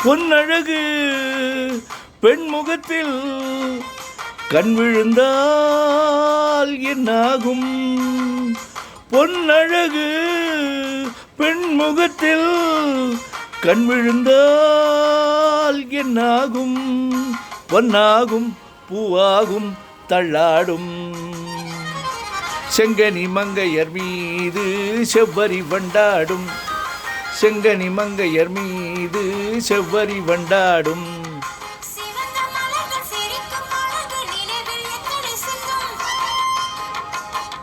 பொன்னழகு பெண்முகத்தில் கண் விழுந்தால் என்னாகும்? பொன்னழகு பெண்முகத்தில் கண் விழுந்தால் என்னாகும்? பொன்னாகும் பூவாகும் தள்ளாடும். செங்கனி மங்கையர் மீது செவ்வரி வண்டாடும். செங்கனி மங்கையர் மீது செவ்வரி வண்டாடும்.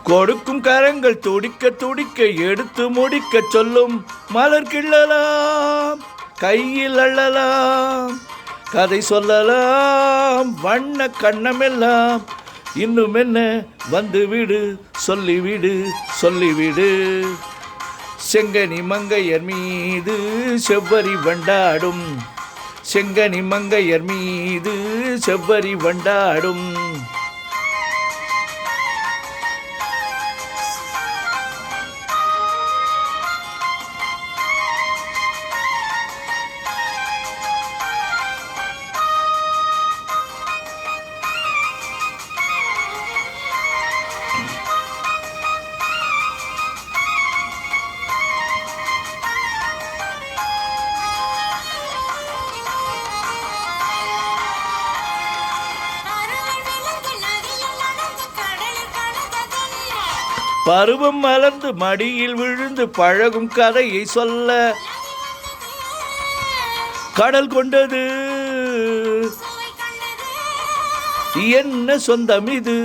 கொடுக்கும் கரங்கள் துடிக்க துடிக்க எடுத்து முடிக்க சொல்லும். மலர் கிள்ளலாம் கையில் அள்ளலாம், கதை சொல்லலாம் வண்ண கண்ணமெல்லாம். இன்னும் என்ன வந்துவிடு சொல்லிவிடு சொல்லிவிடு. செங்கனி மங்கையர் மீது செவ்வரி வண்டாடும். செங்கனி மங்கையர் மீது செவ்வரி வண்டாடும். பருவம் மலர்ந்து மடியில் விழுந்து பழகும் கதையை சொல்ல கடல் கொண்டது என்ன சொந்தம் இது?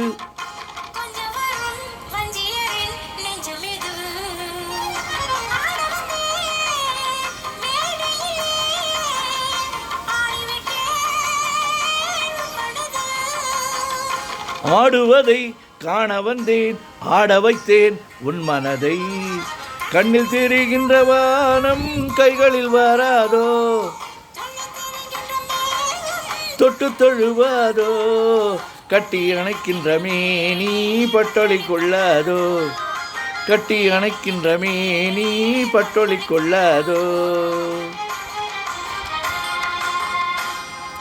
ஆடுவதை காண வந்தேன், ஆட வைத்தேன் உன் மனதை. கண்ணில் தெரிகின்ற வானம் கைகளில் வராதோ, தொட்டு தொழுவாதோ. கட்டி அணைக்கின்ற மேனி பட்டொளி கொள்ளாதோ, கட்டி அணைக்கின்ற மேனி பட்டொளி கொள்ளாதோ.